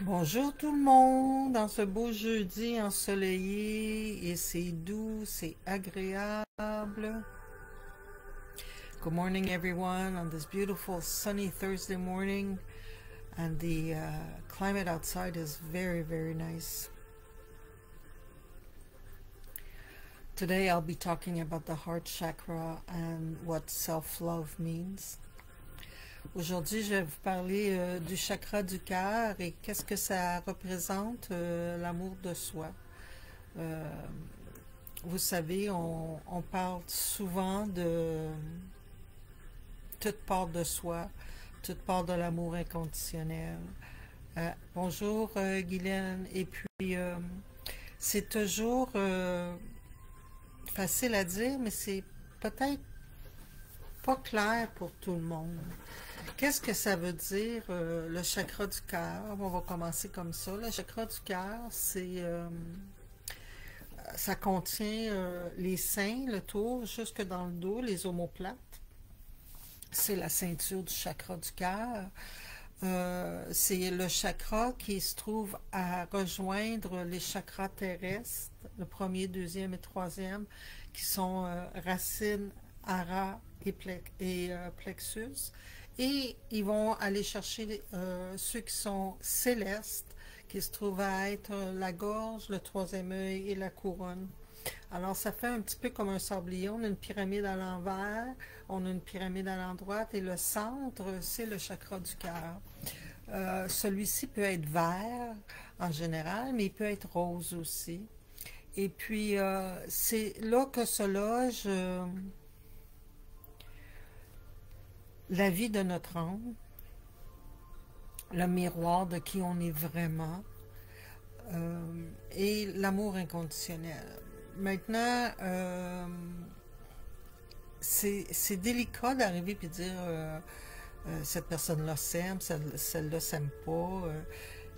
Bonjour tout le monde, dans ce beau jeudi ensoleillé et c'est doux, c'est agréable. Good morning everyone on this beautiful sunny Thursday morning, and the climate outside is very, very nice. Today I'll be talking about the heart chakra and what self-love means. Aujourd'hui, je vais vous parler du chakra du cœur et qu'est-ce que ça représente, l'amour de soi. Vous savez, on parle souvent de toute part de soi, toute part de l'amour inconditionnel. Bonjour Guylaine, et puis c'est toujours facile à dire, mais c'est peut-être pas clair pour tout le monde. Qu'est-ce que ça veut dire, le chakra du cœur? On va commencer comme ça. Le chakra du cœur, ça contient les seins, le tour, jusque dans le dos, les omoplates. C'est la ceinture du chakra du cœur. C'est le chakra qui se trouve à rejoindre les chakras terrestres, le premier, deuxième et troisième, qui sont racines, hara et plexus. Et ils vont aller chercher ceux qui sont célestes, qui se trouvent à être la gorge, le troisième œil et la couronne. Alors, ça fait un petit peu comme un sablier. On a une pyramide à l'envers, on a une pyramide à l'endroite, et le centre, c'est le chakra du cœur. Celui-ci peut être vert en général, mais il peut être rose aussi. Et puis, c'est là que se loge la vie de notre âme, le miroir de qui on est vraiment, et l'amour inconditionnel. Maintenant, c'est délicat d'arriver et de dire cette personne-là s'aime, celle-là s'aime pas,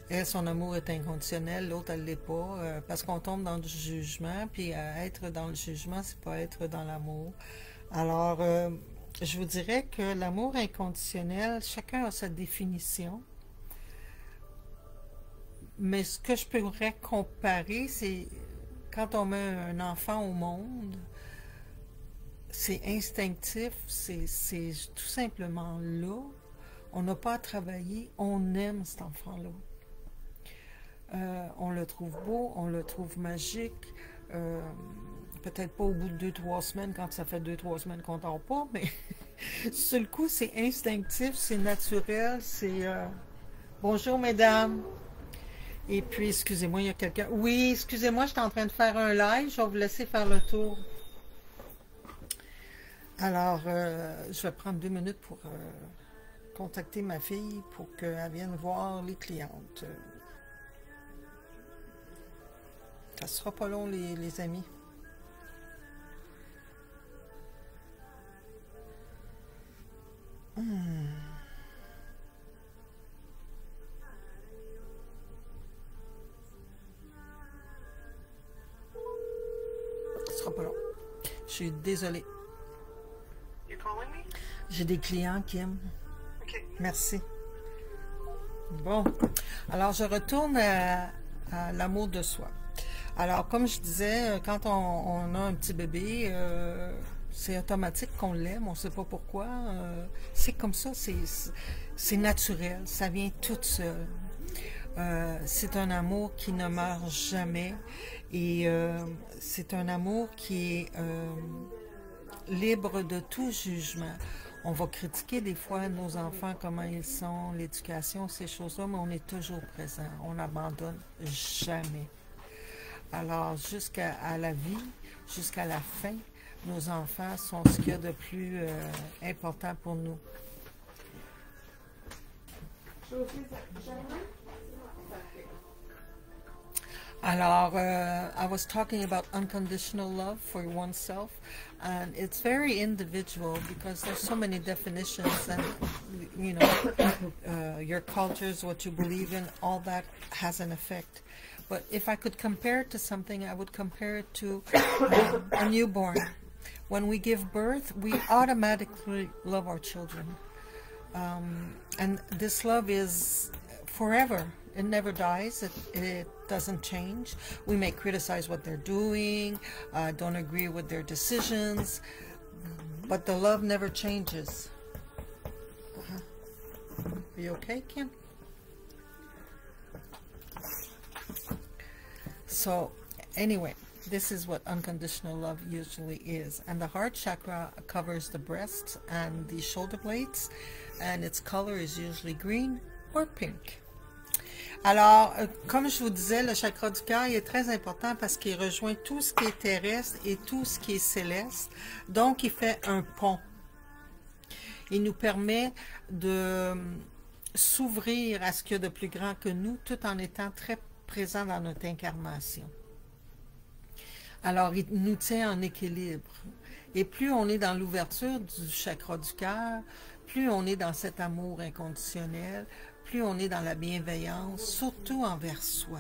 elle, son amour est inconditionnel, l'autre, elle l'est pas, parce qu'on tombe dans du jugement, puis être dans le jugement, c'est pas être dans l'amour. Alors, je vous dirais que l'amour inconditionnel, chacun a sa définition. Mais ce que je pourrais comparer, c'est quand on met un enfant au monde, c'est instinctif, c'est tout simplement là. On n'a pas à travailler, on aime cet enfant-là. On le trouve beau, on le trouve magique. Peut-être pas au bout de 2-3 semaines, quand ça fait 2-3 semaines qu'on dort pas, mais sur le coup, c'est instinctif, c'est naturel, c'est... Bonjour, mesdames! Et puis, excusez-moi, il y a quelqu'un... Oui, excusez-moi, j'étais en train de faire un live, je vais vous laisser faire le tour. Alors, je vais prendre 2 minutes pour contacter ma fille pour qu'elle vienne voir les clientes. Ça sera pas long, les amis. Ce sera pas long. Je suis désolée. J'ai des clients, Kim. Okay. Merci. Bon. Alors, je retourne à l'amour de soi. Alors, comme je disais, quand on a un petit bébé, c'est automatique qu'on l'aime, on ne sait pas pourquoi. C'est comme ça, c'est naturel, ça vient tout seul. C'est un amour qui ne meurt jamais, et c'est un amour qui est libre de tout jugement. On va critiquer des fois nos enfants, comment ils sont, l'éducation, ces choses-là, mais on est toujours présent, on n'abandonne jamais. Alors, jusqu'à la vie, jusqu'à la fin, nos enfants sont ce qu'il y a de plus important pour nous. Alors, I was talking about unconditional love for oneself, and it's very individual because there's so many definitions, and you know, your cultures, what you believe in, all that has an effect. But if I could compare it to something, I would compare it to a newborn. When we give birth, we automatically love our children. And this love is forever. It never dies. It doesn't change. We may criticize what they're doing, don't agree with their decisions, but the love never changes. Are you okay, Kim? So, anyway, this is what unconditional love usually is. And the heart chakra covers the breasts and the shoulder blades, and its color is usually green or pink. Alors, comme je vous disais, le chakra du cœur est très important parce qu'il rejoint tout ce qui est terrestre et tout ce qui est céleste. Donc, il fait un pont. Il nous permet de s'ouvrir à ce qu'il y a de plus grand que nous, tout en étant très présent dans notre incarnation. Alors, il nous tient en équilibre. Et plus on est dans l'ouverture du chakra du cœur, plus on est dans cet amour inconditionnel, plus on est dans la bienveillance, surtout envers soi.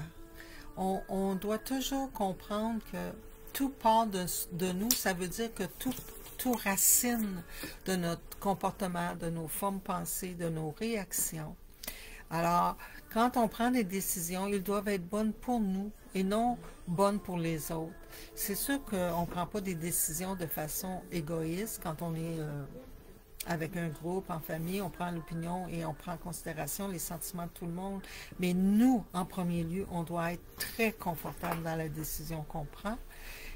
On doit toujours comprendre que tout part de nous, ça veut dire que tout racine de notre comportement, de nos formes pensées, de nos réactions. Alors, quand on prend des décisions, ils doivent être bonnes pour nous et non bonnes pour les autres. C'est sûr qu'on ne prend pas des décisions de façon égoïste quand on est avec un groupe, en famille, on prend l'opinion et on prend en considération les sentiments de tout le monde. Mais nous, en premier lieu, on doit être très confortable dans la décision qu'on prend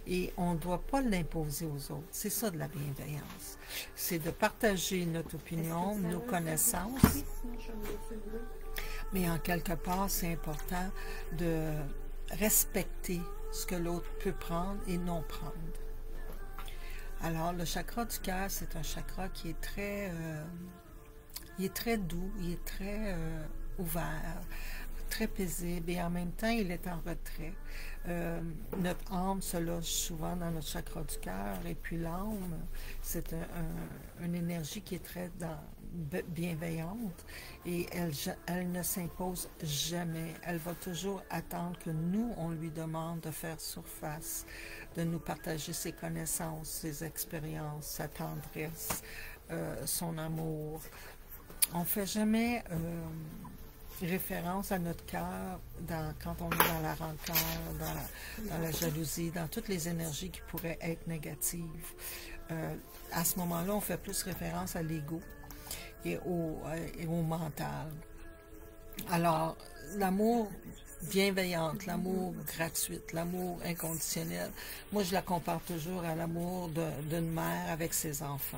et on ne doit pas l'imposer aux autres. C'est ça de la bienveillance. C'est de partager notre opinion, nos connaissances. Mais en quelque part, c'est important de respecter ce que l'autre peut prendre et non prendre. Alors, le chakra du cœur, c'est un chakra qui est très, doux, il est très ouvert, très paisible et en même temps, il est en retrait. Notre âme se loge souvent dans notre chakra du cœur et puis l'âme, c'est une énergie qui est très bienveillante et elle ne s'impose jamais. Elle va toujours attendre que nous, on lui demande de faire surface, de nous partager ses connaissances, ses expériences, sa tendresse, son amour. On ne fait jamais référence à notre cœur quand on est dans la rancœur, dans la jalousie, dans toutes les énergies qui pourraient être négatives. À ce moment-là, on fait plus référence à l'ego et au mental. Alors, l'amour bienveillant, l'amour gratuit, l'amour inconditionnel, moi je la compare toujours à l'amour d'une mère avec ses enfants,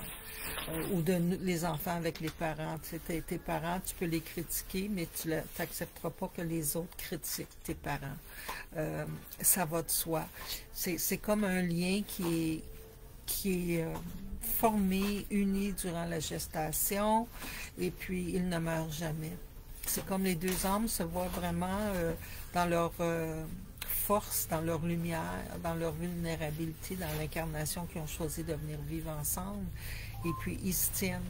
ou les enfants avec les parents. Tu sais, tes parents, tu peux les critiquer, mais tu n'accepteras pas que les autres critiquent tes parents. Ça va de soi. C'est comme un lien qui est formé, uni durant la gestation, et puis il ne meurt jamais. C'est comme les deux âmes se voient vraiment dans leur force, dans leur lumière, dans leur vulnérabilité, dans l'incarnation qu'ils ont choisi de venir vivre ensemble. Et puis ils se tiennent.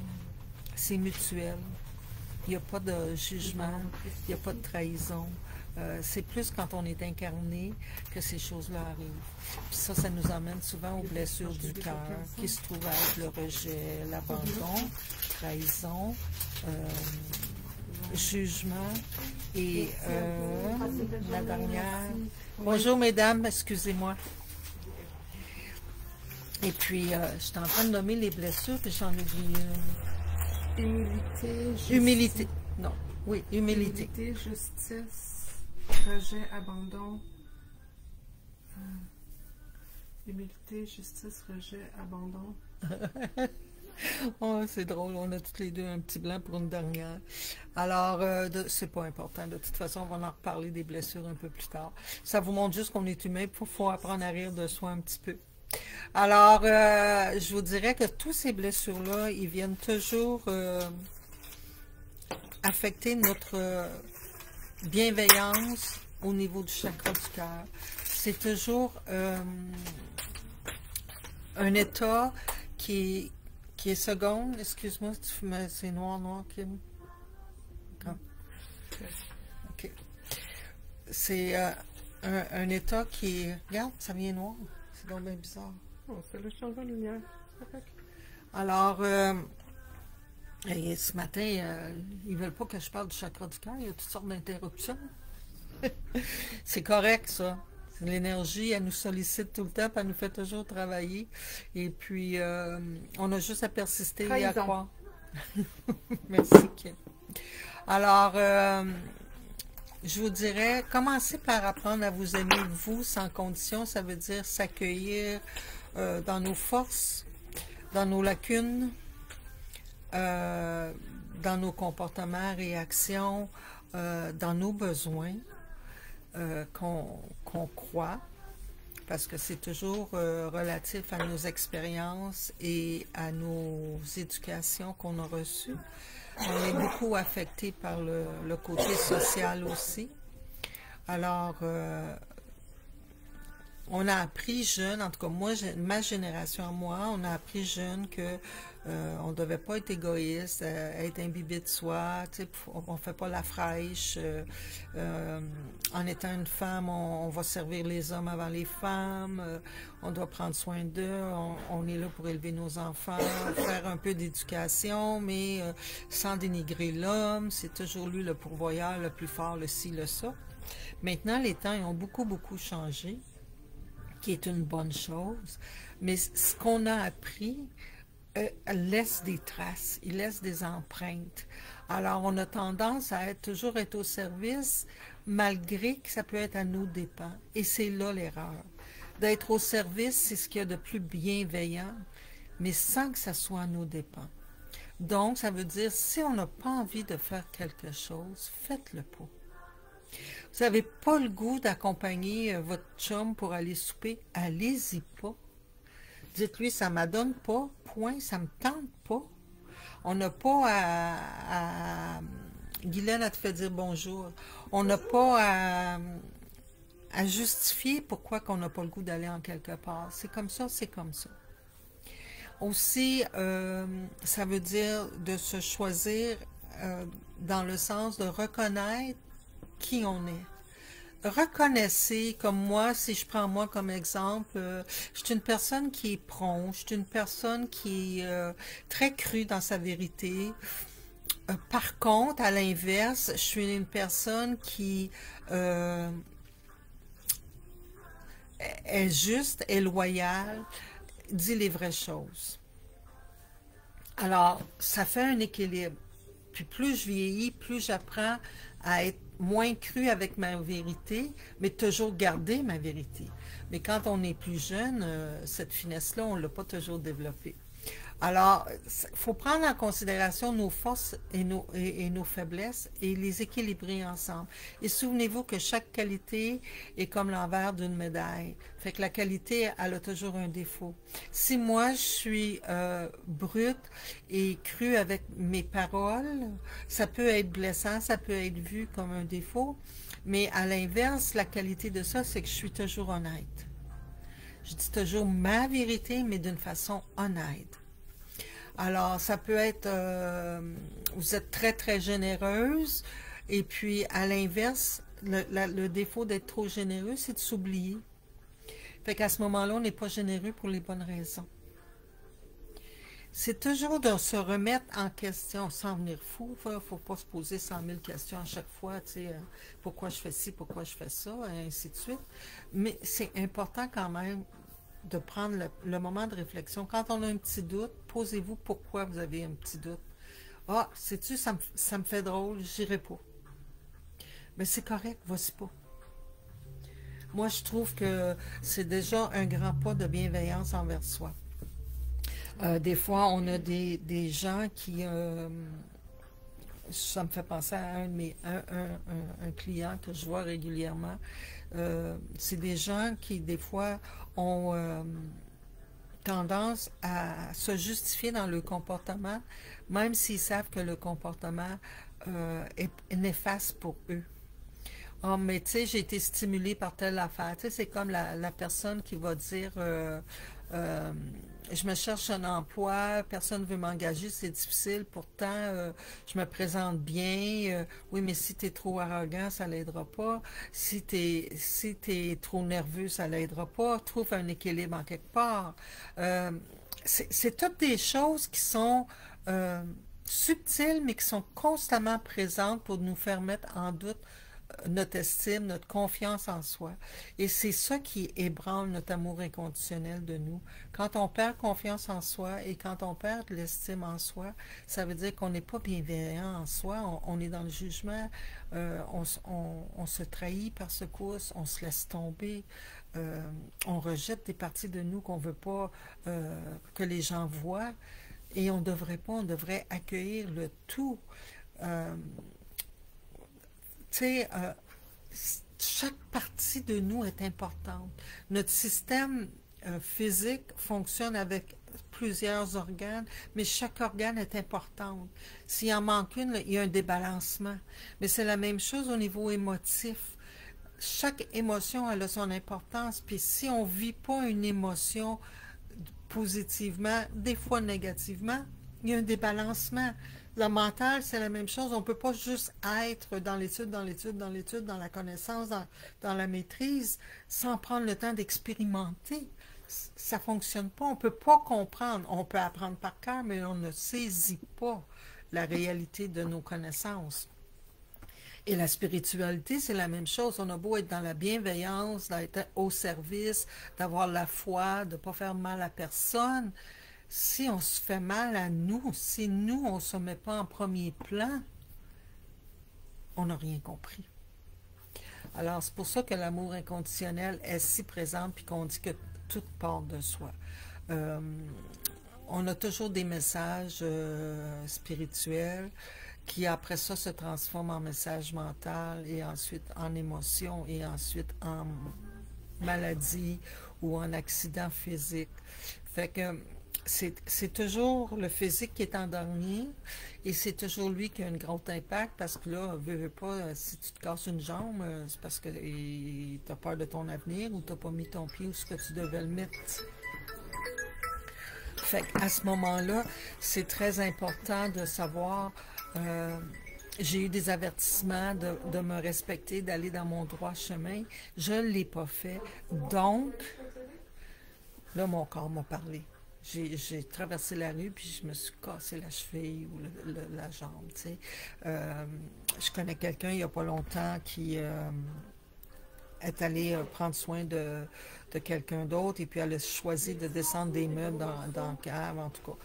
C'est mutuel. Il n'y a pas de jugement, il n'y a pas de trahison. C'est plus quand on est incarné que ces choses-là arrivent. Puis ça nous emmène souvent aux blessures du cœur, qui se trouvent à être le rejet, l'abandon, trahison, jugement et la dernière. Bonjour mesdames, excusez-moi. Et puis, je suis en train de nommer les blessures, puis j'en oublie une. Humilité, justice. Humilité. Non, oui, humilité. Humilité, justice. Rejet, abandon. Humilité, justice, rejet, abandon. Oh, c'est drôle, on a toutes les deux un petit blanc pour une dernière. Alors, c'est pas important. De toute façon, on va en reparler des blessures un peu plus tard. Ça vous montre juste qu'on est humain, il faut apprendre à rire de soi un petit peu. Alors, je vous dirais que tous ces blessures-là, ils viennent toujours affecter notre bienveillance au niveau du chakra du cœur. C'est toujours un état qui est seconde. Excuse-moi, c'est noir, Kim. OK. C'est un état qui est... Regarde, ça vient noir. C'est donc bien bizarre. Oh, c'est le changement de lumière. Alors, Et ce matin, ils veulent pas que je parle du chakra du cœur. Il y a toutes sortes d'interruptions. C'est correct, ça. L'énergie, elle nous sollicite tout le temps, puis elle nous fait toujours travailler. Et puis, on a juste à persister et à Trahison. croire. Merci, Kim. Alors, je vous dirais, commencez par apprendre à vous aimer, vous, sans condition. Ça veut dire s'accueillir dans nos forces, dans nos lacunes, dans nos comportements, réactions, dans nos besoins qu'on croit, parce que c'est toujours relatif à nos expériences et à nos éducations qu'on a reçues. On est beaucoup affecté par le côté social aussi. Alors, on a appris jeune, en tout cas moi, ma génération à moi, on a appris jeune que on ne devait pas être égoïste, être imbibé de soi, on ne fait pas la fraîche. En étant une femme, on va servir les hommes avant les femmes, on doit prendre soin d'eux, on est là pour élever nos enfants, faire un peu d'éducation, mais sans dénigrer l'homme, c'est toujours lui le pourvoyeur, le plus fort, le ci, le ça. Maintenant, les temps ils ont beaucoup, beaucoup changé, qui est une bonne chose, mais ce qu'on a appris laisse des traces, il laisse des empreintes. Alors, on a tendance à toujours être au service, malgré que ça peut être à nos dépens. Et c'est là l'erreur. D'être au service, c'est ce qu'il y a de plus bienveillant, mais sans que ça soit à nos dépens. Donc, ça veut dire, si on n'a pas envie de faire quelque chose, faites-le pas. Vous n'avez pas le goût d'accompagner votre chum pour aller souper, allez-y pas. Dites-lui, ça ne m'adonne pas, point, ça ne me tente pas. On n'a pas à... Guylaine a te fait dire bonjour. On n'a pas à justifier pourquoi on n'a pas le goût d'aller en quelque part. C'est comme ça, c'est comme ça. Aussi, ça veut dire de se choisir dans le sens de reconnaître qui on est. Reconnaissez, comme moi, si je prends moi comme exemple, je suis une personne qui est prompte, je suis une personne qui est très crue dans sa vérité. Par contre, à l'inverse, je suis une personne qui est juste, est loyale, dit les vraies choses. Alors, ça fait un équilibre. Puis plus je vieillis, plus j'apprends à être moins cru avec ma vérité, mais toujours garder ma vérité. Mais quand on est plus jeune, cette finesse-là, on ne l'a pas toujours développée. Alors, il faut prendre en considération nos forces et nos faiblesses et les équilibrer ensemble. Et souvenez-vous que chaque qualité est comme l'envers d'une médaille. Fait que la qualité, elle a toujours un défaut. Si moi, je suis brute et crue avec mes paroles, ça peut être blessant, ça peut être vu comme un défaut. Mais à l'inverse, la qualité de ça, c'est que je suis toujours honnête. Je dis toujours ma vérité, mais d'une façon honnête. Alors, ça peut être, vous êtes très, très généreuse, et puis à l'inverse, le défaut d'être trop généreux, c'est de s'oublier. Fait qu'à ce moment-là, on n'est pas généreux pour les bonnes raisons. C'est toujours de se remettre en question sans venir fou. Il ne faut pas se poser 100 000 questions à chaque fois, tu sais, pourquoi je fais ci, pourquoi je fais ça, et ainsi de suite. Mais c'est important quand même de prendre le moment de réflexion. Quand on a un petit doute, posez-vous pourquoi vous avez un petit doute. Ah, sais-tu, ça me fait drôle, j'irai pas. Mais c'est correct, vas-y pas. Moi, je trouve que c'est déjà un grand pas de bienveillance envers soi. Des fois, on a des gens qui... ça me fait penser à un client que je vois régulièrement. C'est des gens qui, des fois, ont tendance à se justifier dans le comportement, même s'ils savent que le comportement est néfaste pour eux. Ah, mais tu sais, j'ai été stimulée par telle affaire. Tu sais, c'est comme la personne qui va dire je me cherche un emploi, personne ne veut m'engager, c'est difficile, pourtant je me présente bien. Oui, mais si tu es trop arrogant, ça l'aidera pas. Si t'es trop nerveux, ça l'aidera pas. Trouve un équilibre en quelque part. C'est toutes des choses qui sont subtiles, mais qui sont constamment présentes pour nous faire mettre en doute notre estime, notre confiance en soi. Et c'est ça qui ébranle notre amour inconditionnel de nous. Quand on perd confiance en soi et quand on perd l'estime en soi, ça veut dire qu'on n'est pas bienveillant en soi, on est dans le jugement, on se trahit par secousse, on se laisse tomber, on rejette des parties de nous qu'on ne veut pas que les gens voient. Et on devrait pas, on devrait accueillir le tout. Tu sais, chaque partie de nous est importante. Notre système physique fonctionne avec plusieurs organes, mais chaque organe est important. S'il en manque une, il y a un débalancement. Mais c'est la même chose au niveau émotif. Chaque émotion elle a son importance, puis si on ne vit pas une émotion positivement, des fois négativement, il y a un débalancement. Le mental, c'est la même chose. On ne peut pas juste être dans l'étude, dans l'étude, dans l'étude, dans la connaissance, dans la maîtrise, sans prendre le temps d'expérimenter. Ça ne fonctionne pas. On ne peut pas comprendre. On peut apprendre par cœur, mais on ne saisit pas la réalité de nos connaissances. Et la spiritualité, c'est la même chose. On a beau être dans la bienveillance, d'être au service, d'avoir la foi, de ne pas faire mal à personne. Si on se fait mal à nous, si nous, on ne se met pas en premier plan, on n'a rien compris. Alors, c'est pour ça que l'amour inconditionnel est si présent, puis qu'on dit que tout part de soi. On a toujours des messages spirituels qui, après ça, se transforment en message mental et ensuite en émotion et ensuite en maladie ou en accident physique. Fait que c'est toujours le physique qui est en dernier et c'est toujours lui qui a un gros impact parce que là, veux pas, si tu te casses une jambe, c'est parce que tu as peur de ton avenir ou tu n'as pas mis ton pied où ce que tu devais le mettre. Fait qu'à ce moment-là, c'est très important de savoir, j'ai eu des avertissements de me respecter, d'aller dans mon droit chemin. Je ne l'ai pas fait. Donc, là, mon corps m'a parlé. J'ai traversé la rue, puis je me suis cassé la cheville ou la jambe, tu sais. Je connais quelqu'un, il n'y a pas longtemps, qui est allé prendre soin de quelqu'un d'autre, et puis elle a choisi de descendre des meubles dans le cave, en tout cas.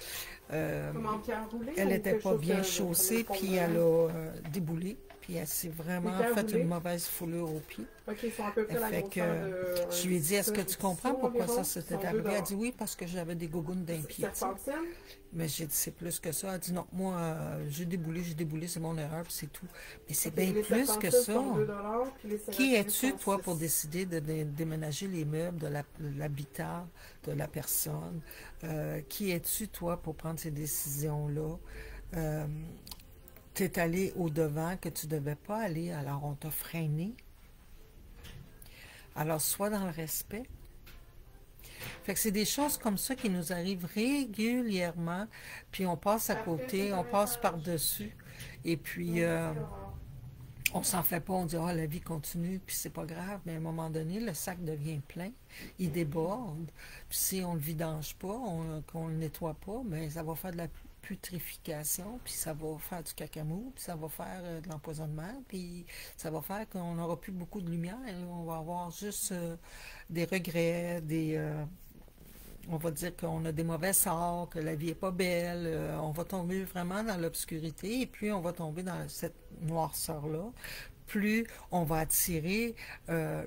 Elle n'était pas bien chaussée, puis elle a déboulé. Puis elle s'est vraiment fait une mauvaise foulure au pied. Okay, ils sont à peu près fait que je lui ai dit, est-ce que tu comprends pourquoi ça s'était arrivé? Elle a dit oui, parce que j'avais des gougounes d'un pied. Mais j'ai dit, c'est plus que ça. Elle a dit non, moi, j'ai déboulé, c'est mon erreur, puis c'est tout. Mais c'est bien plus que ça. Qui es-tu, toi, pour décider de déménager les meubles de l'habitat de la personne? Qui es-tu, toi, pour prendre ces décisions-là? Tu es allé au-devant que tu ne devais pas aller, alors on t'a freiné. Alors, sois dans le respect. Fait que c'est des choses comme ça qui nous arrivent régulièrement, puis on passe à côté, on passe par-dessus, et puis on s'en fait pas, on dit « Ah, la vie continue, puis c'est pas grave », mais à un moment donné, le sac devient plein, il déborde, puis si on le vidange pas, qu'on le nettoie pas, mais ça va faire de la putrification, puis ça va faire du cacamou, puis ça va faire de l'empoisonnement, puis ça va faire qu'on n'aura plus beaucoup de lumière, on va avoir juste des regrets, on va dire qu'on a des mauvais sorts, que la vie n'est pas belle, on va tomber vraiment dans l'obscurité, et plus on va tomber dans cette noirceur-là, plus on va attirer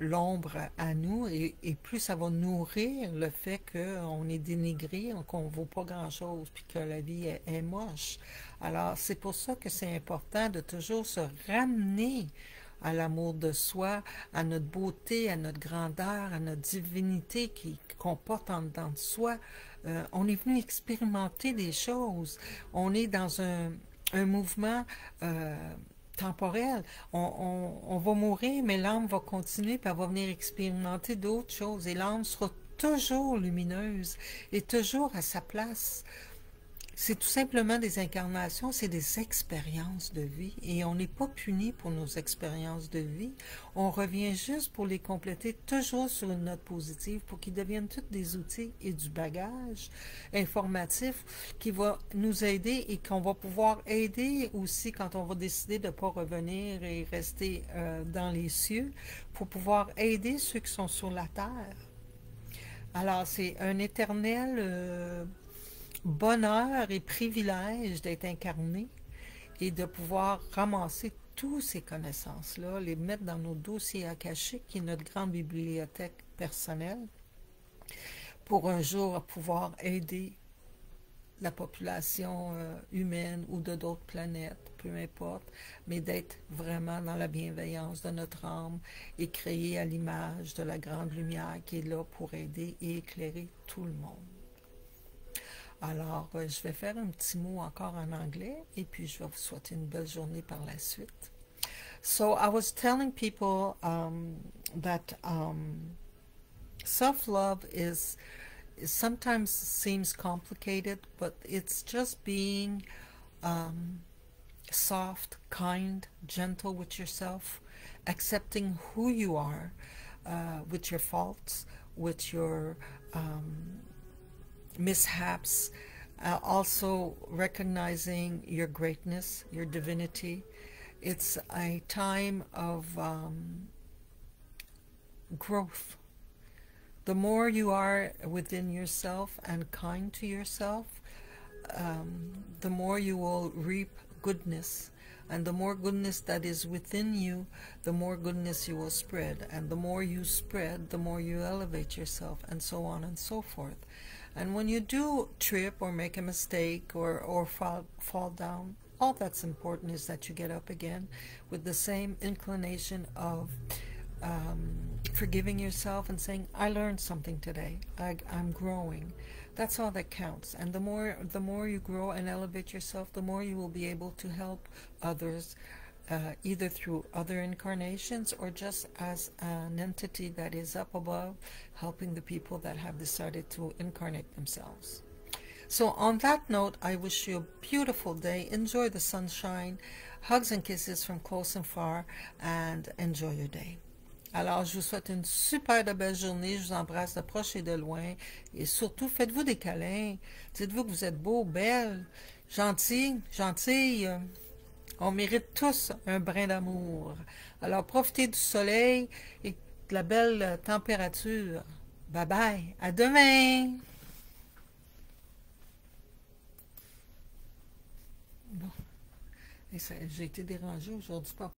l'ombre à nous et plus ça va nourrir le fait qu'on est dénigré, qu'on ne vaut pas grand-chose, puis que la vie est moche. Alors, c'est pour ça que c'est important de toujours se ramener à l'amour de soi, à notre beauté, à notre grandeur, à notre divinité qu'on porte en dedans de soi. On est venu expérimenter des choses. On est dans un mouvement temporel. On va mourir, mais l'âme va continuer, puis elle va venir expérimenter d'autres choses. Et l'âme sera toujours lumineuse et toujours à sa place. c'est tout simplement des incarnations, c'est des expériences de vie et on n'est pas puni pour nos expériences de vie. On revient juste pour les compléter toujours sur une note positive pour qu'ils deviennent tous des outils et du bagage informatif qui va nous aider et qu'on va pouvoir aider aussi quand on va décider de ne pas revenir et rester dans les cieux pour pouvoir aider ceux qui sont sur la terre. Alors, c'est un éternel bonheur et privilège d'être incarné et de pouvoir ramasser toutes ces connaissances-là, les mettre dans nos dossiers akashiques, qui est notre grande bibliothèque personnelle, pour un jour pouvoir aider la population humaine ou de d'autres planètes, peu importe, mais d'être vraiment dans la bienveillance de notre âme et créer à l'image de la grande lumière qui est là pour aider et éclairer tout le monde. Alors, je vais faire un petit mot encore en anglais et puis je vais vous souhaiter une belle journée par la suite. So, I was telling people that self-love is sometimes seems complicated, but it's just being soft, kind, gentle with yourself, accepting who you are with your faults, with your mishaps, also recognizing your greatness, your divinity. It's a time of growth. The more you are within yourself and kind to yourself, the more you will reap goodness. And the more goodness that is within you, the more goodness you will spread. And the more you spread, the more you elevate yourself, and so on and so forth. And when you do trip or make a mistake or fall down, all that's important is that you get up again with the same inclination of forgiving yourself and saying, I learned something today. I'm growing. That's all that counts. And the more you grow and elevate yourself, the more you will be able to help others, either through other incarnations or just as an entity that is up above, helping the people that have decided to incarnate themselves. So on that note, I wish you a beautiful day. Enjoy the sunshine. Hugs and kisses from close and far, and enjoy your day. Alors, je vous souhaite une super de belle journée. Je vous embrasse de proche et de loin. Et surtout, faites-vous des câlins. Dites-vous que vous êtes beau, belle, gentil, gentille. On mérite tous un brin d'amour. Alors, profitez du soleil et de la belle température. Bye bye. À demain. Bon. J'ai été dérangée aujourd'hui par